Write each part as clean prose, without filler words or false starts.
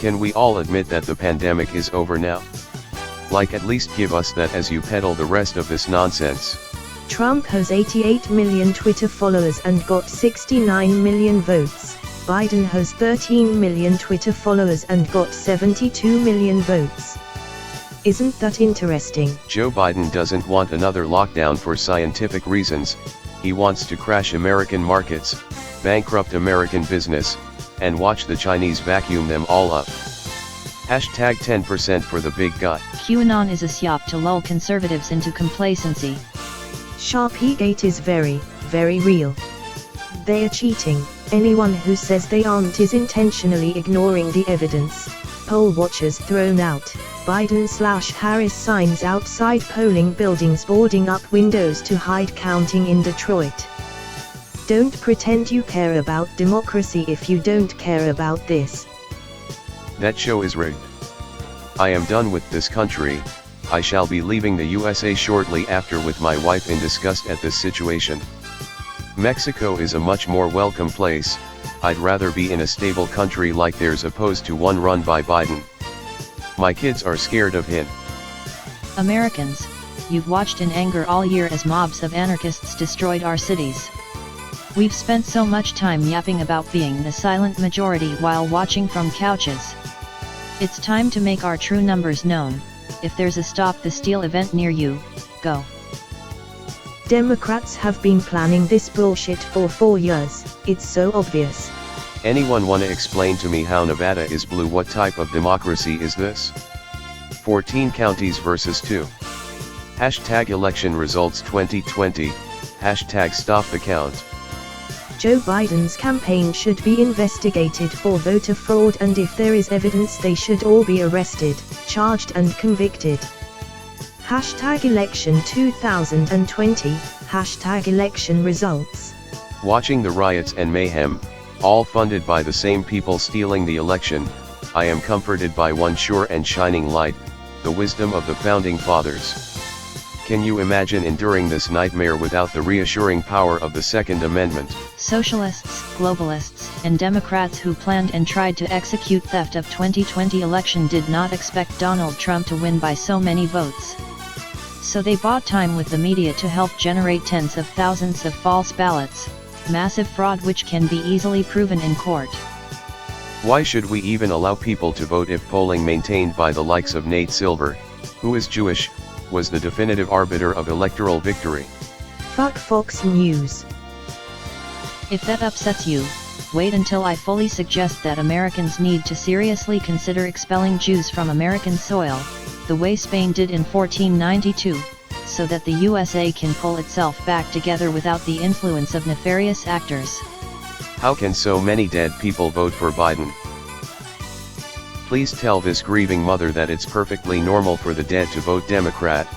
Can we all admit that the pandemic is over now? Like, at least give us that as you peddle the rest of this nonsense. Trump has 88 million Twitter followers and got 69 million votes. Biden has 13 million Twitter followers and got 72 million votes. Isn't that interesting? Joe Biden doesn't want another lockdown for scientific reasons. He wants to crash American markets, bankrupt American business, and watch the Chinese vacuum them all up. Hashtag 10% for the big guy. QAnon is a psyop to lull conservatives into complacency. Sharpiegate is very, very real. They are cheating. Anyone who says they aren't is intentionally ignoring the evidence. Poll watchers thrown out. Biden/Harris signs outside polling buildings boarding up windows to hide counting in Detroit. Don't pretend you care about democracy if you don't care about this. That show is rigged. I am done with this country. I shall be leaving the USA shortly after with my wife in disgust at this situation. Mexico is a much more welcome place. I'd rather be in a stable country like theirs opposed to one run by Biden. My kids are scared of him. Americans, you've watched in anger all year as mobs of anarchists destroyed our cities. We've spent so much time yapping about being the silent majority while watching from couches. It's time to make our true numbers known. If there's a Stop the Steal event near you, go. Democrats have been planning this bullshit for 4 years. It's so obvious. Anyone wanna explain to me how Nevada is blue? What type of democracy is this? 14 counties versus 2. Hashtag election results 2020. Hashtag stop the count. Joe Biden's campaign should be investigated for voter fraud, and if there is evidence they should all be arrested, charged and convicted. Hashtag election 2020. Hashtag election results. Watching the riots and mayhem, all funded by the same people stealing the election, I am comforted by one sure and shining light, the wisdom of the Founding Fathers. Can you imagine enduring this nightmare without the reassuring power of the Second Amendment? Socialists, globalists, and Democrats who planned and tried to execute theft of 2020 election did not expect Donald Trump to win by so many votes. So they bought time with the media to help generate tens of thousands of false ballots, massive fraud which can be easily proven in court. Why should we even allow people to vote if polling maintained by the likes of Nate Silver, who is Jewish, was the definitive arbiter of electoral victory? Fuck Fox News. If that upsets you, wait until I fully suggest that Americans need to seriously consider expelling Jews from American soil, the way Spain did in 1492, so that the USA can pull itself back together without the influence of nefarious actors. How can so many dead people vote for Biden? Please tell this grieving mother that it's perfectly normal for the dead to vote Democrat.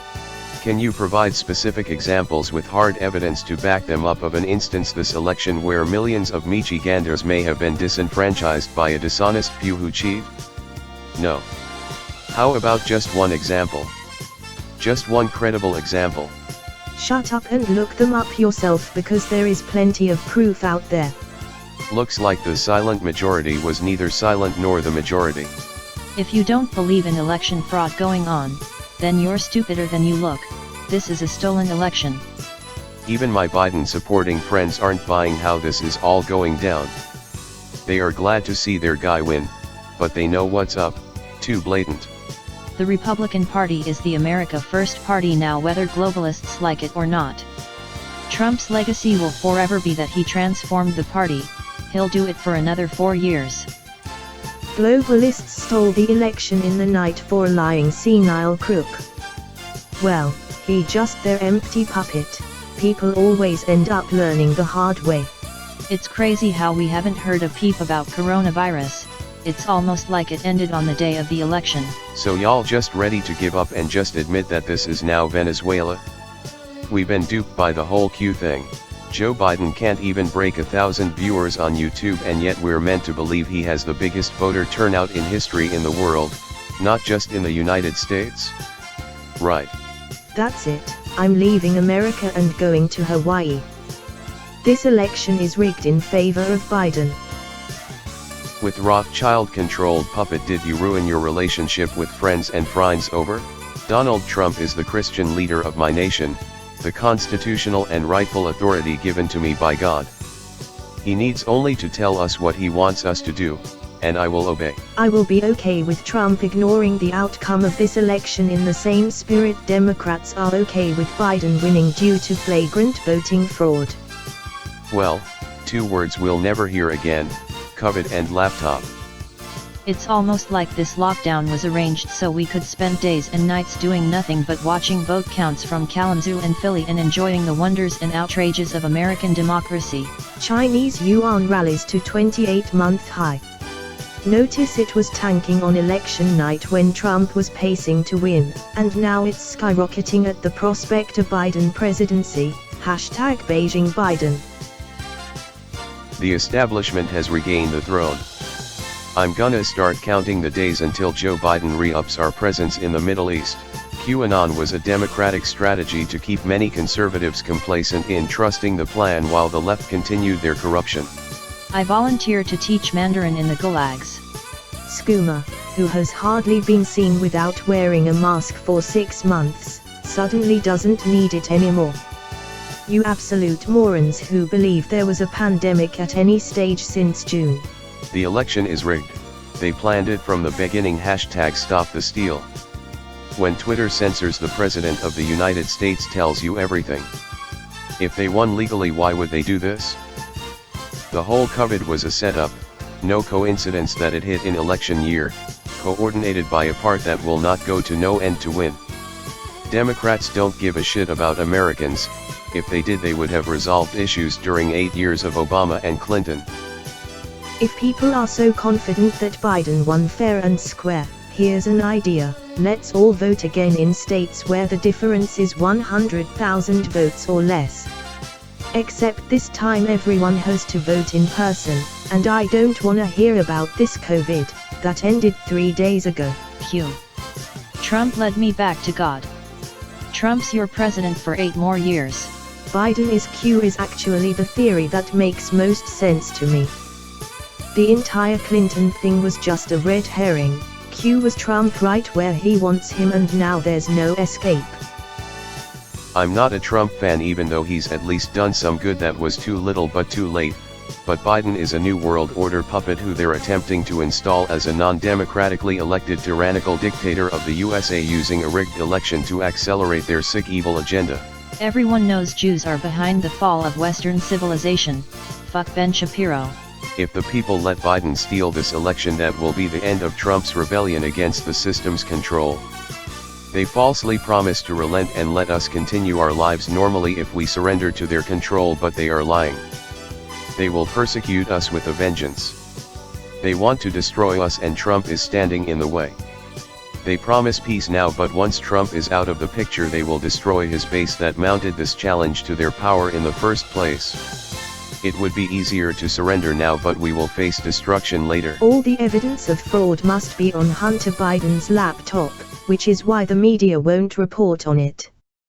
Can you provide specific examples with hard evidence to back them up of an instance this election where millions of Michiganders may have been disenfranchised by a dishonest few who cheat? No. How about just one example? Just one credible example. Shut up and look them up yourself, because there is plenty of proof out there. Looks like the silent majority was neither silent nor the majority. If you don't believe in election fraud going on, then you're stupider than you look. This is a stolen election. Even my Biden supporting friends aren't buying how this is all going down. They are glad to see their guy win, but they know what's up, too blatant. The Republican Party is the America First Party now, whether globalists like it or not. Trump's legacy will forever be that he transformed the party. He'll do it for another 4 years. Globalists stole the election in the night for a lying senile crook. Well, he just their empty puppet. People always end up learning the hard way. It's crazy how we haven't heard a peep about coronavirus. It's almost like it ended on the day of the election. So y'all just ready to give up and just admit that this is now Venezuela? We've been duped by the whole Q thing. Joe Biden can't even break 1,000 viewers on YouTube, and yet we're meant to believe he has the biggest voter turnout in history in the world, not just in the United States? Right. That's it. I'm leaving America and going to Hawaii. This election is rigged in favor of Biden. With Rothschild-controlled puppet, did you ruin your relationship with friends and friends over? Donald Trump is the Christian leader of my nation, the constitutional and rightful authority given to me by God. He needs only to tell us what he wants us to do, and I will obey. I will be okay with Trump ignoring the outcome of this election in the same spirit Democrats are okay with Biden winning due to flagrant voting fraud. Well, 2 words we'll never hear again: COVID and laptop. It's almost like this lockdown was arranged so we could spend days and nights doing nothing but watching vote counts from Kalamazoo and Philly and enjoying the wonders and outrages of American democracy. Chinese yuan rallies to 28-month high. Notice it was tanking on election night when Trump was pacing to win, and now it's skyrocketing at the prospect of Biden presidency. #Beijing Biden. The establishment has regained the throne. I'm gonna start counting the days until Joe Biden re-ups our presence in the Middle East. QAnon was a Democratic strategy to keep many conservatives complacent in trusting the plan while the left continued their corruption. I volunteer to teach Mandarin in the gulags. Skooma, who has hardly been seen without wearing a mask for 6 months, suddenly doesn't need it anymore. You absolute morons who believe there was a pandemic at any stage since June. The election is rigged. They planned it from the beginning. #Stop the steal. When Twitter censors the President of the United States, tells you everything. If they won legally, why would they do this? The whole COVID was a setup, no coincidence that it hit in election year, coordinated by a part that will not go to no end to win. Democrats don't give a shit about Americans. If they did, they would have resolved issues during 8 years of Obama and Clinton. If people are so confident that Biden won fair and square, here's an idea: let's all vote again in states where the difference is 100,000 votes or less. Except this time everyone has to vote in person, and I don't wanna hear about this COVID that ended 3 days ago. Q. Trump led me back to God. Trump's your president for 8 more years. Biden is Q is actually the theory that makes most sense to me. The entire Clinton thing was just a red herring. Q was Trump right where he wants him, and now there's no escape. I'm not a Trump fan, even though he's at least done some good that was too little but too late, but Biden is a new world order puppet who they're attempting to install as a non-democratically elected tyrannical dictator of the USA using a rigged election to accelerate their sick evil agenda. Everyone knows Jews are behind the fall of Western civilization. Fuck Ben Shapiro. If the people let Biden steal this election, that will be the end of Trump's rebellion against the system's control. They falsely promise to relent and let us continue our lives normally if we surrender to their control, but they are lying. They will persecute us with a vengeance. They want to destroy us, and Trump is standing in the way. They promise peace now, but once Trump is out of the picture, they will destroy his base that mounted this challenge to their power in the first place. It would be easier to surrender now, but we will face destruction later. All the evidence of fraud must be on Hunter Biden's laptop, which is why the media won't report on it.